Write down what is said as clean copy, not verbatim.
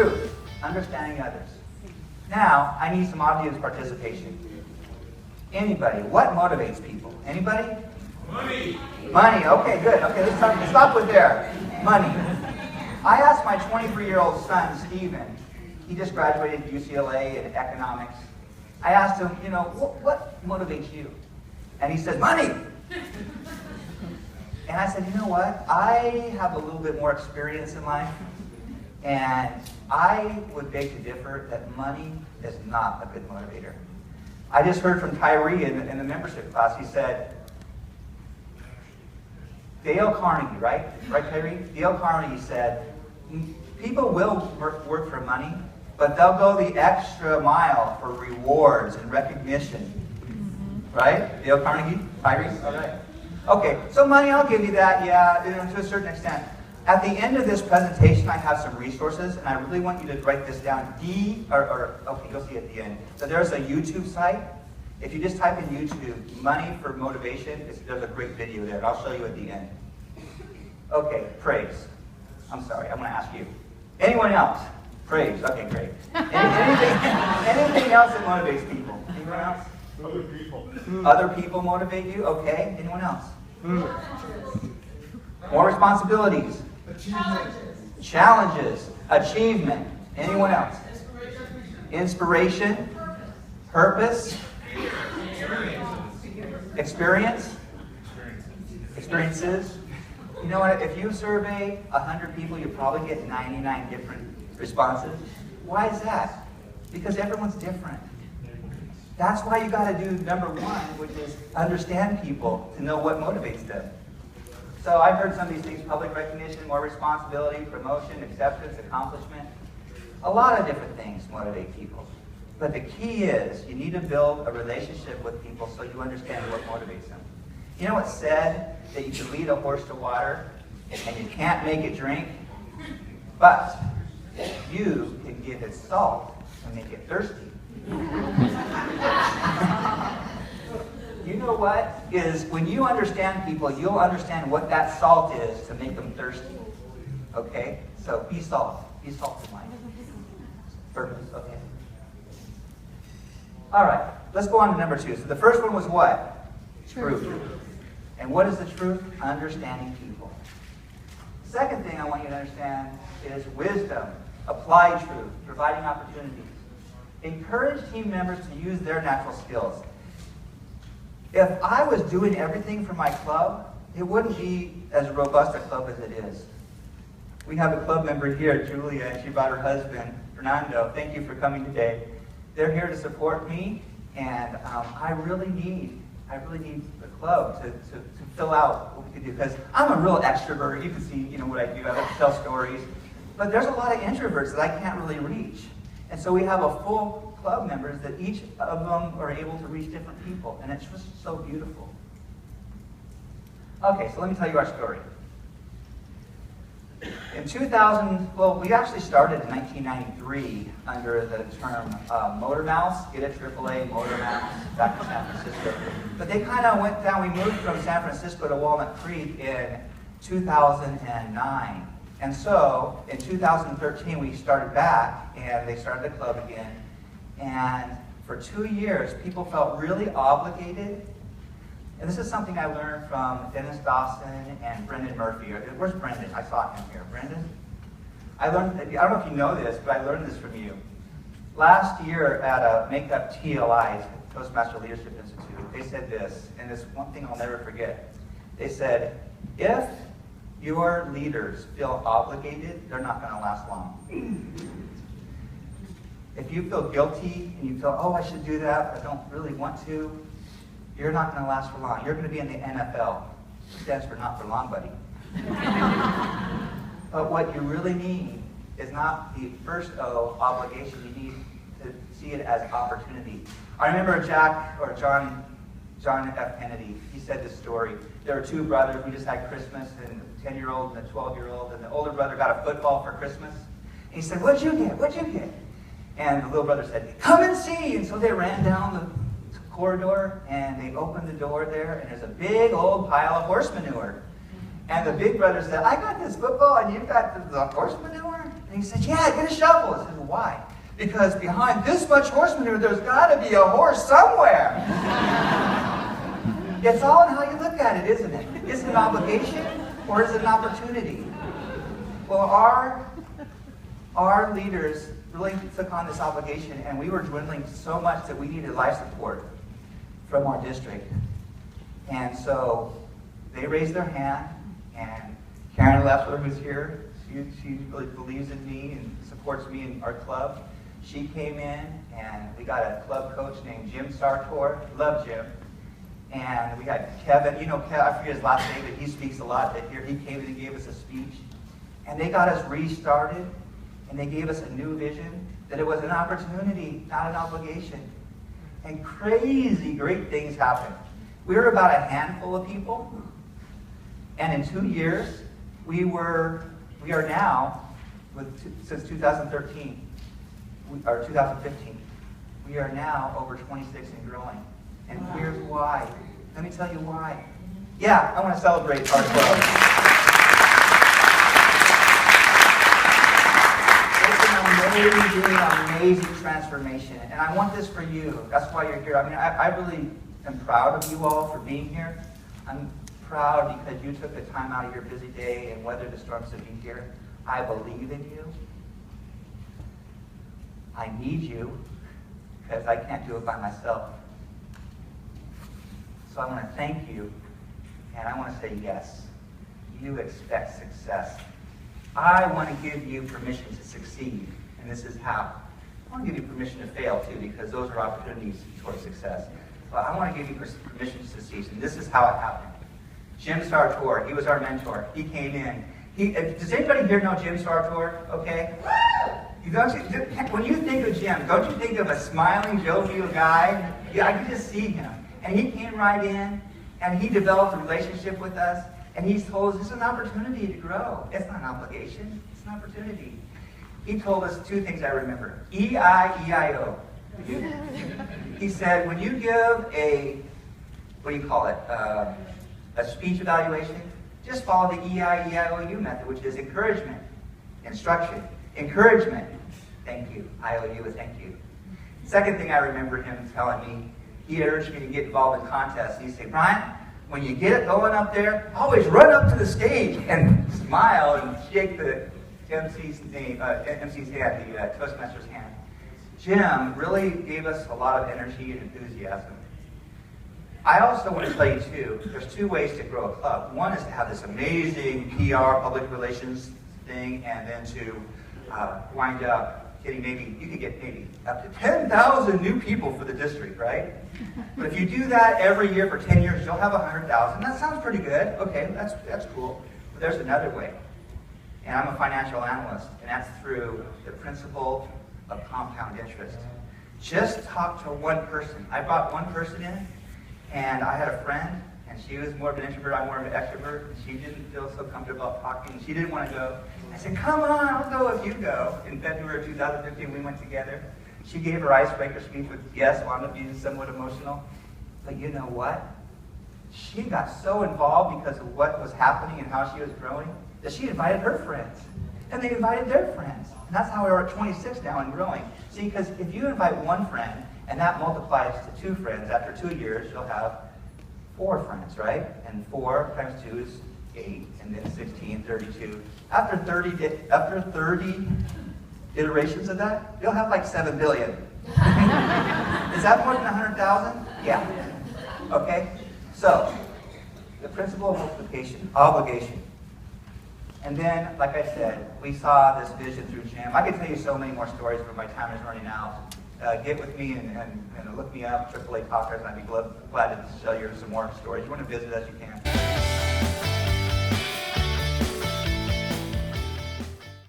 Truth, understanding others. Now, I need some audience participation. Anybody? What motivates people? Anybody? Money. Money. Okay, good. Okay, let's stop with there. Money. I asked my 23-year-old son, Steven, he just graduated UCLA in economics. I asked him, what motivates you? And he said, money. And I said, you know what? I have a little bit more experience in life, and I would beg to differ that money is not a good motivator. I just heard from Tyree in the membership class. He said, Dale Carnegie, right? Right, Tyree? Dale Carnegie said, people will work for money, but they'll go the extra mile for rewards and recognition. Right? Dale Carnegie? Tyree? All right. Okay, so money, I'll give you that, yeah, to a certain extent. At the end of this presentation, I have some resources, and I really want you to write this down. Okay, you'll see at the end. So there's a YouTube site. If you just type in YouTube, money for motivation, there's a great video there, and I'll show you at the end. Okay, praise. I'm sorry, I'm going to ask you. Anyone else? Praise. Okay, great. Anything else that motivates people? Anyone else? Other people. Other people motivate you? Okay. Anyone else? More responsibilities. Challenges. Achievement. Anyone else? Inspiration. Purpose. Experience. Experiences. You know what? If you survey 100 people, you probably get 99 different responses. Why is that? Because everyone's different. That's why you got to do number one, which is understand people to know what motivates them. So I've heard some of these things: public recognition, more responsibility, promotion, acceptance, accomplishment. A lot of different things motivate people. But the key is you need to build a relationship with people so you understand what motivates them. You know what's said? That you can lead a horse to water and you can't make it drink, but you can give it salt and make it thirsty. You know what? Is when you understand people, you'll understand what that salt is to make them thirsty. Okay? So be salt. Be salt in life. Purpose. Okay. All right. Let's go on to number 2. So the first one was what? Truth. And what is the truth? Understanding people. Second thing I want you to understand is wisdom. Apply truth. Providing opportunities. Encourage team members to use their natural skills. If I was doing everything for my club, it wouldn't be as robust a club as it is. We have a club member here, Julia, and she brought her husband, Fernando. Thank you for coming today. They're here to support me, and I really need the club to fill out what we can do, because I'm a real extrovert. You can see, what I do. I like to tell stories. But there's a lot of introverts that I can't really reach. And so we have a full club members that each of them are able to reach different people. And it's just so beautiful. Okay, so let me tell you our story. In 2000, we actually started in 1993 under the term Motor Mouse. Get it? AAA, Motor Mouse, back to San Francisco. But they kind of went down. We moved from San Francisco to Walnut Creek in 2009. And so, in 2013, we started back, and they started the club again. And for 2 years, people felt really obligated. And this is something I learned from Dennis Dawson and Brendan Murphy. Where's Brendan? I saw him here. Brendan? I don't know if you know this, but I learned this from you. Last year at a Makeup TLI, Toastmasters Leadership Institute, they said this, and this one thing I'll never forget. They said, if your leaders feel obligated, they're not going to last long. If you feel guilty and you feel, oh, I should do that, but I don't really want to, you're not going to last for long. You're going to be in the NFL. It stands for not for long, buddy. But what you really need is not the first O, obligation. You need to see it as opportunity. I remember John F. Kennedy. He said this story. There were 2 brothers. We just had Christmas, and a 10-year-old and a 12-year-old. And the older brother got a football for Christmas. And he said, "What'd you get? What'd you get?" And the little brother said, "Come and see." And so they ran down the corridor, and they opened the door there, and there's a big old pile of horse manure. And the big brother said, "I got this football, and you got the horse manure?" And he said, yeah, get a shovel. I said, well, why? Because behind this much horse manure, there's got to be a horse somewhere. It's all in how you look at it, isn't it? Is it an obligation or is it an opportunity? Well, our leaders really took on this obligation, and we were dwindling so much that we needed life support from our district. And so they raised their hand, and Karen Leffler, who's here, she really believes in me and supports me in our club. She came in, and we got a club coach named Jim Sartor. Love Jim. And we had Kevin. You know, Kevin, I forget his last name, but he speaks a lot. That here he came in and gave us a speech. And they got us restarted, and they gave us a new vision, that it was an opportunity, not an obligation. And crazy great things happened. We were about a handful of people, and in 2 years, we are now, since 2013, or 2015, we are now over 26 and growing. And here's why. Let me tell you why. Yeah, I want to celebrate our club. It's an amazing transformation. And I want this for you. That's why you're here. I mean, I really am proud of you all for being here. I'm proud because you took the time out of your busy day and weathered the storms to be here. I believe in you. I need you because I can't do it by myself. So I want to thank you, and I want to say yes. You expect success. I want to give you permission to succeed, and this is how. I want to give you permission to fail too, because those are opportunities towards success. But I want to give you permission to succeed, and this is how it happened. Jim Sartor, he was our mentor. He came in. Does anybody here know Jim Sartor? Okay. When you think of Jim, don't you think of a smiling, jovial guy? Yeah, I can just see him. And he came right in, and he developed a relationship with us, and he told us this is an opportunity to grow. It's not an obligation, it's an opportunity. He told us two things I remember. E-I-E-I-O. He said, when you give a speech evaluation, just follow the E-I-E-I-O-U method, which is encouragement, instruction, encouragement, thank you, I-O-U is thank you. Second thing I remember him telling me, he urged me to get involved in contests. He'd say, Bryan, when you get it going up there, always run up to the stage and smile and shake the MC's hand, the Toastmasters hand. Jim really gave us a lot of energy and enthusiasm. I also want to tell you, too, there's two ways to grow a club. One is to have this amazing PR, public relations thing, and then to wind up getting you could get maybe up to 10,000 new people for the district, right? But if you do that every year for 10 years, you'll have 100,000. That sounds pretty good. Okay, that's cool. But there's another way. And I'm a financial analyst, and that's through the principle of compound interest. Just talk to one person. I brought one person in, and I had a friend, and she was more of an introvert, I'm more of an extrovert, and she didn't feel so comfortable about talking. She didn't want to go. I said, come on, I'll go if you go. In February of 2015, we went together. She gave her icebreaker speech with, yes, wound up being somewhat emotional. But you know what? She got so involved because of what was happening and how she was growing that she invited her friends. And they invited their friends. And that's how we're at 26 now and growing. See, because if you invite one friend, and that multiplies to 2 friends, after 2 years, you'll have 4 friends, right? And 4 times 2 is 8, and then 16, 32. After 30 iterations of that, you'll have like 7 billion. Is that more than 100,000? Yeah. Okay? So, the principle of multiplication, obligation. And then, like I said, we saw this vision through Jim. I could tell you so many more stories, but my time is running out. Get with me and look me up, AAA Talkers, and I'd be glad to show you some more stories. You want to visit us, you can.